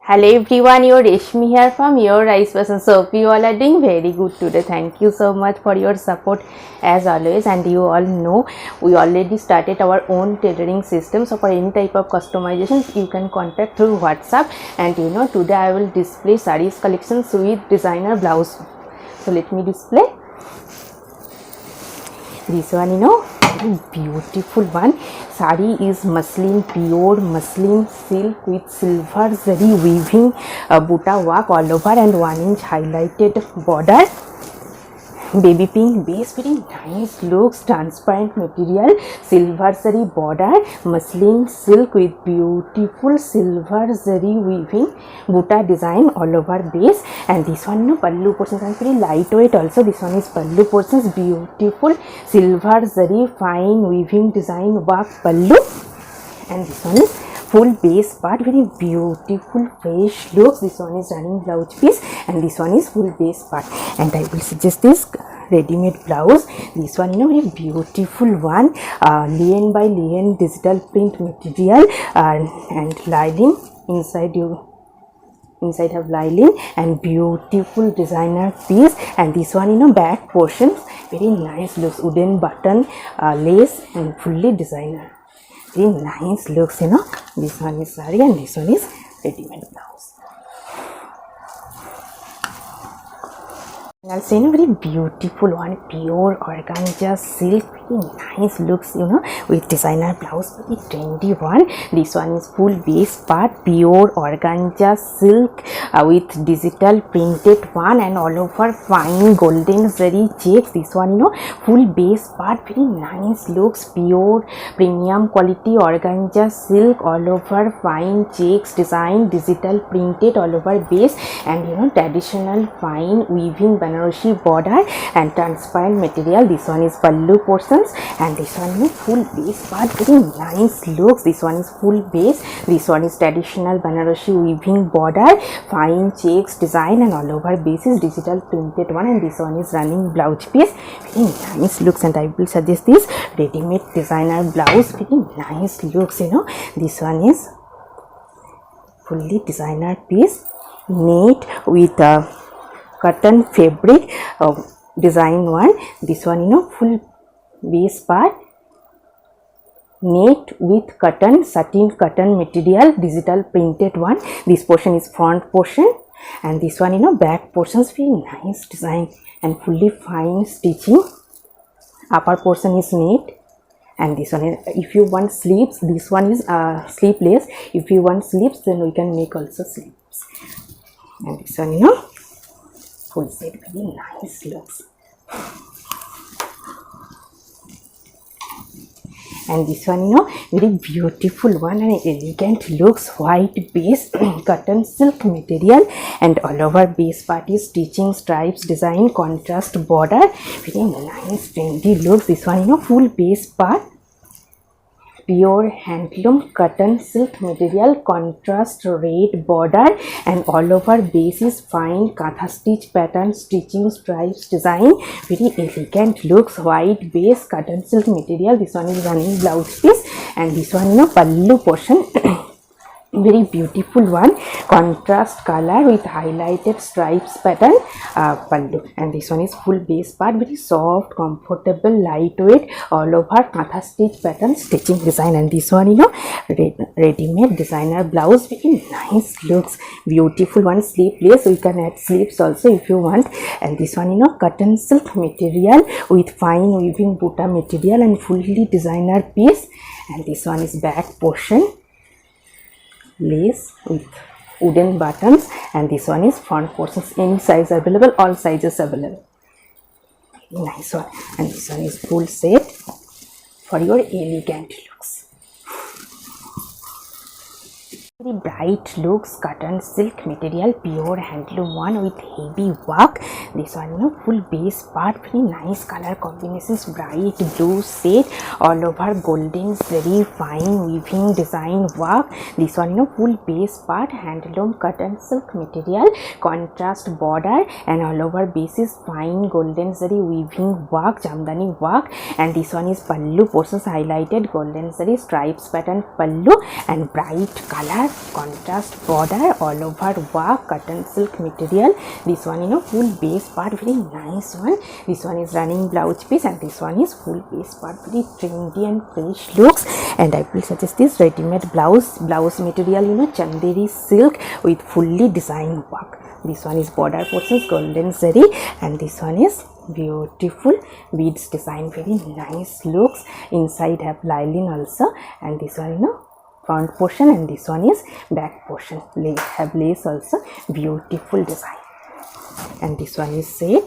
Hello everyone, your Reshmi here from Your Rice Person. So hope you all are doing very good today. Thank you so much for your support as always. And you all know we already started our own tailoring system. So for any type of customizations, you can contact through WhatsApp. And today I will display sarees collections with designer blouse. So let me display this one. Very beautiful one. Sari is muslin, pure muslin silk with silver zari weaving buta work all over and 1-inch highlighted border. Baby pink base, very nice looks, transparent material, silver zari border, muslin silk with beautiful silver zari weaving buta design all over base. And this one pallu portions are very lightweight also. This one is pallu portions, beautiful silver zari fine weaving design work pallu. And this one is full base part, very beautiful fresh looks. This one is running blouse piece and this one is full base part. And I will suggest this ready-made blouse. This one very beautiful one, linen by linen digital print material and lining inside have lining and beautiful designer piece. And this one back portions, very nice looks, wooden button lace and fully designer, very nice looks. This one is saree and this one is ready-made blouse. I'll say very beautiful one, pure organza silk, very nice looks, with designer blouse, very trendy one. This one is full base part, pure organza silk with digital printed one and all over fine golden zari checks. This one full base part, very nice looks, pure premium quality organza silk all over fine checks design, digital printed all over base. And traditional fine weaving Banarosi border and transparent material. This one is pallu portions and this one is full base part, very nice looks. This one is full base, this one is traditional Banarosi weaving border, fine checks design and all over base is digital printed one. And this one is running blouse piece, very nice looks. And I will suggest this ready-made designer blouse, very nice looks. This one is fully designer piece, knit with cotton fabric design one. This one full base part, knit with cotton satin cotton material digital printed one. This portion is front portion and this one back portions, very nice design and fully fine stitching. Upper portion is knit. And this one is, if you want sleeves, this one is sleeveless. If you want sleeves, then we can make also sleeves. And this one full set, very nice looks. And this one very beautiful one and elegant looks, white base cotton silk material and all over base part is stitching stripes design contrast border, very nice trendy looks. This one full base part, pure handloom cotton silk material contrast red border and all over base is fine katha stitch pattern stitching stripes design, very elegant looks, white base cotton silk material. This one is running blouse piece and this one pallu portion very beautiful one, contrast color with highlighted stripes pattern pallu. And this one is full base part, very soft comfortable lightweight all over katha stitch pattern stitching design. And this one ready-made designer blouse, very nice looks, beautiful one, sleeveless, so you can add sleeves also if you want. And this one cotton silk material with fine weaving buta material and fully designer piece. And this one is back portion, lace with wooden buttons. And this one is front portions, any size available, all sizes available, nice one. And this one is full set for your elegant looks, very bright looks, cotton silk material, pure handloom one with heavy work. This one full base part, very nice color combinations, bright blue shade all over golden very fine weaving design work. This one full base part, handloom cotton silk material, contrast border and all over base is fine golden zari weaving work, jamdani work. And this one is pallu portions, highlighted golden zari stripes pattern pallu and bright color contrast border all over work, cotton silk material. This one full base part, very nice one. This one is running blouse piece, and this one is full base part, very trendy and fresh looks. And I will suggest this ready-made blouse material, chanderi silk with fully designed work. This one is border portions golden zari, and this one is beautiful beads design, very nice looks. Inside have lining also, and this one front portion, and this one is back portion. Have lace also, beautiful design. And this one is set,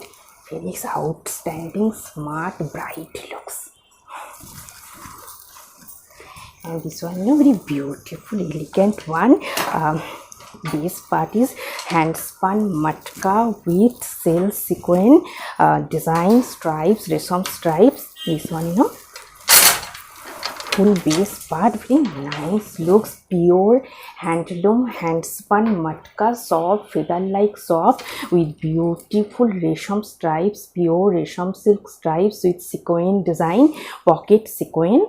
very outstanding, smart, bright looks. And this one very beautiful, elegant one. Base part is hand spun matka with silk sequin design stripes, resham stripes. This one full base part, very nice looks, pure handloom hand spun matka, soft feather like soft with beautiful resham stripes, pure resham silk stripes with sequin design, pocket sequin.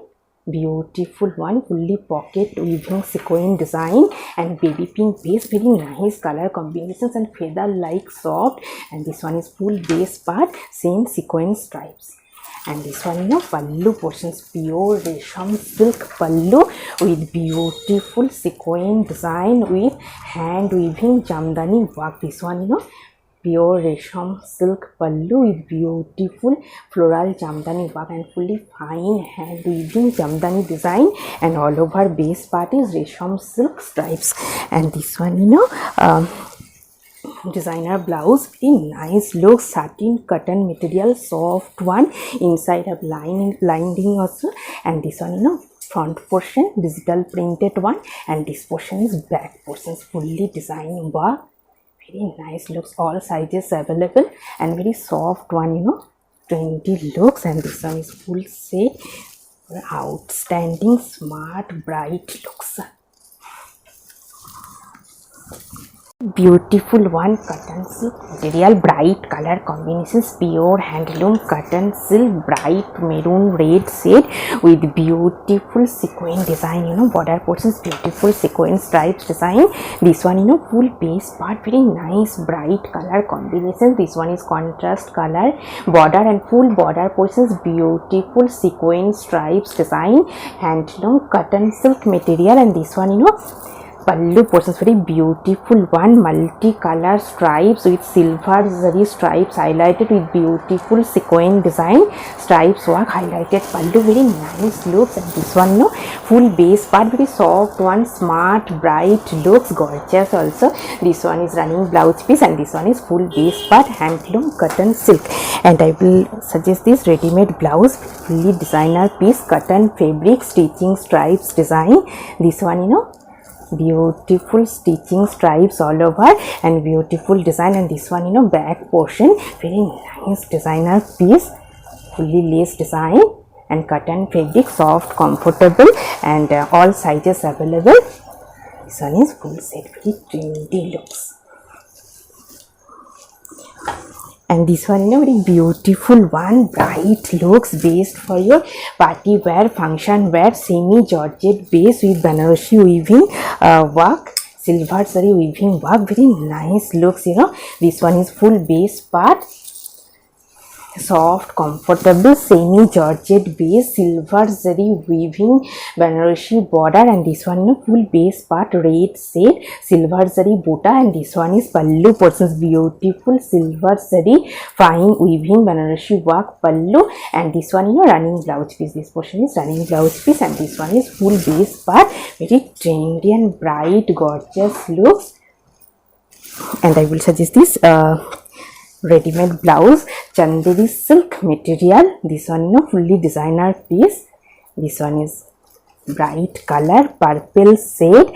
Beautiful one, fully pocket weaving sequin design, and baby pink base, very nice color combinations and feather like soft. And this one is full base part, same sequin stripes. And this one pallu portions, pure resham silk pallu with beautiful sequin design with hand weaving jamdani work. This one pure resham silk pallu with beautiful floral jamdani work and fully fine hand weaving jamdani design, and all over base part is resham silk stripes. And this one designer blouse, very nice look, satin cotton material, soft one. Inside have lining also, and this one front portion digital printed one, and this portion is back portions, fully designed work. Very nice looks, all sizes available, and very soft one, trendy looks. And this one is full set, outstanding, smart, bright looks. Beautiful one, cotton silk material, bright color combinations, pure handloom cotton silk, bright maroon red shade with beautiful sequin design, border portions, beautiful sequin stripes design. This one full base part, very nice bright color combinations. This one is contrast color border and full border portions, beautiful sequin stripes design, handloom cotton silk material. And this one pallu portions, very beautiful one, multi-color stripes with silver zari stripes highlighted with beautiful sequin design, stripes work highlighted pallu, very nice looks. And this one full base part, very soft one, smart, bright looks, gorgeous also. This one is running blouse piece, and this one is full base part, handloom cotton silk. And I will suggest this ready-made blouse, fully designer piece, cotton fabric, stitching stripes design. This one beautiful stitching stripes all over and beautiful design. And this one back portion, very nice designer piece, fully lace design and cotton fabric, soft, comfortable, and all sizes available. This one is full set, very trendy looks. And this one very beautiful one, bright looks, based for your party wear, function wear, semi georgette base with Banarasi weaving work, silver zari weaving work, very nice looks. This one is full base part, soft, comfortable, semi georgette base, silver zari weaving Banarasi border. And this one full base part, red shade, silver zari bota. And this one is pallu portions, beautiful silver zari fine weaving Banarasi work pallu. And this one running blouse piece, this portion is running blouse piece. And this one is full base part, very trendy and bright, gorgeous looks. And I will suggest this ready-made blouse, chanderi silk material. This one fully designer piece. This one is bright color, purple shade.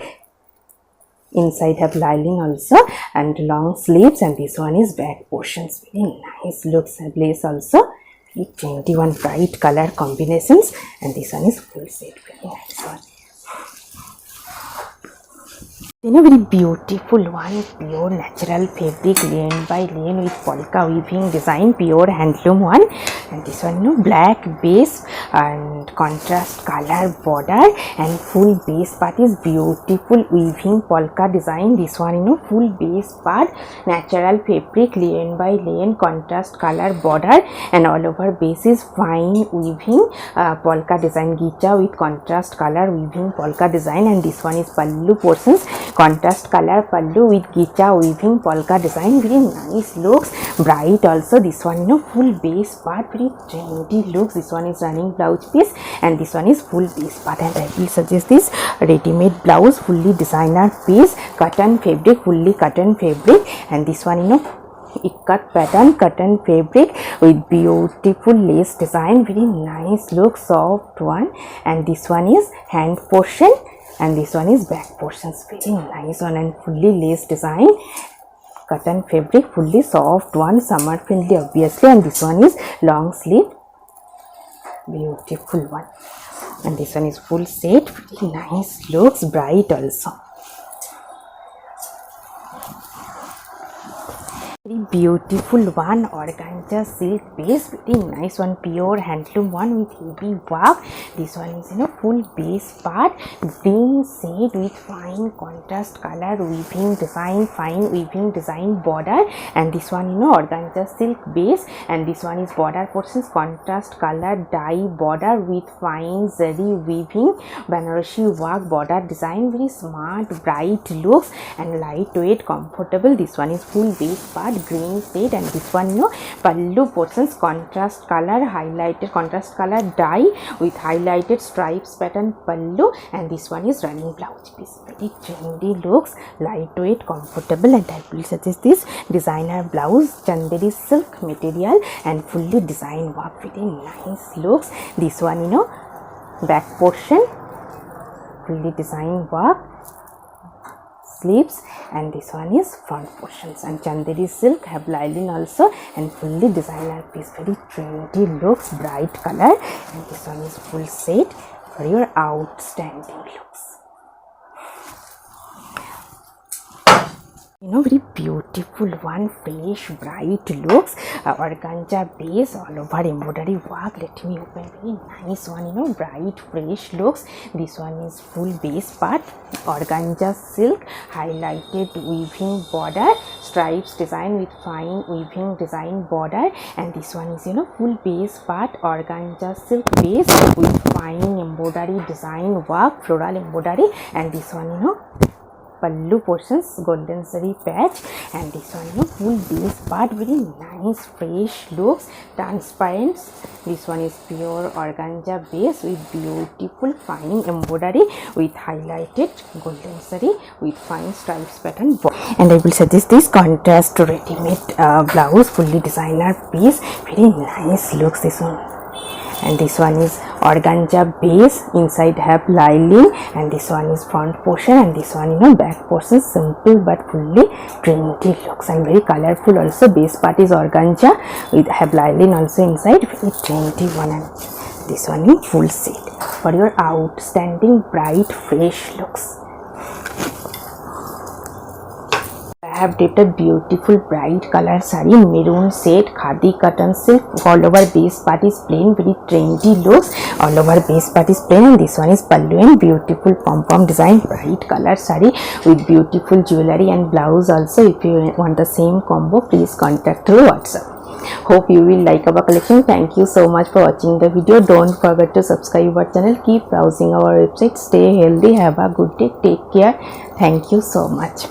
Inside have lining also and long sleeves. And this one is back portions, very nice looks, lace also, 21 bright color combinations. And this one is full set, very nice one. Then a very beautiful one, pure natural fabric lane by lane with polka weaving design, pure handloom one. And this one, black base and contrast color border, and full base part is beautiful weaving polka design. This one, full base part, natural fabric lane by lane, contrast color border, and all over base is fine weaving polka design, gicha with contrast color weaving polka design. And this one is pallu portions, contrast color pallu with gicha weaving polka design, very nice looks, bright also. This one, full base part, very trendy looks. This one is running blouse piece, and this one is full base part. And I will suggest this ready-made blouse, fully designer piece, cotton fabric, fully cotton fabric. And this one, ikat pattern cotton fabric with beautiful lace design, very nice look, soft one. And this one is hand portion, and this one is back portions, very nice one, and fully lace design, cotton fabric, fully soft one, summer friendly obviously. And this one is long sleeve, beautiful one. And this one is full set, very nice looks, bright also. Very beautiful one, organza silk base, very nice one, pure handloom one with heavy work. This one is full base part, green shade with fine contrast color weaving design, fine weaving design border. And this one, organza silk base, and this one is border portions, contrast color dye border with fine zari weaving Banarasi work border design, very smart, bright looks, and lightweight, comfortable. This one is full base part, green shade. And this one, pallu portions, contrast color highlighted, contrast color dye with highlighted stripes pattern pallu. And this one is running blouse piece, very trendy looks, lightweight, comfortable. And I will suggest this designer blouse, chanderi silk material and fully design work, very nice looks. This one, back portion, fully design work, sleeves. And this one is front portions, and chanderi silk, have lining also, and fully designer piece, very trendy looks, bright color. And this one is full set for your outstanding looks. Very beautiful one, fresh, bright looks, organza base, all over embroidery work. Let me open, very nice one, bright, fresh looks. This one is full base part, organza silk, highlighted weaving border, stripes design with fine weaving design border. And this one is, full base part, organza silk base with fine embroidery design work, floral embroidery. And this one, pallu portions, golden zari patch. And this one, full base part, very nice, fresh looks, transparent. This one is pure organza base with beautiful fine embroidery with highlighted golden zari with fine stripes pattern. And I will suggest this contrast ready-made blouse, fully designer piece, very nice looks, this one. And this one is organza base, inside have lining. And this one is front portion, and this one, back portion, simple but fully trendy looks, and very colorful also. Base part is organza with have lining also inside, very trendy one. And this one is full set for your outstanding, bright, fresh looks. I have dipped a beautiful bright color saree, maroon shade, khadi cotton silk. All over base part is plain, very trendy looks. All over base part is plain. And this one is pallu and beautiful pom-pom design, bright color saree with beautiful jewelry and blouse also. If you want the same combo, please contact through WhatsApp. Hope you will like our collection. Thank you so much for watching the video. Don't forget to subscribe our channel. Keep browsing our website. Stay healthy. Have a good day. Take care. Thank you so much.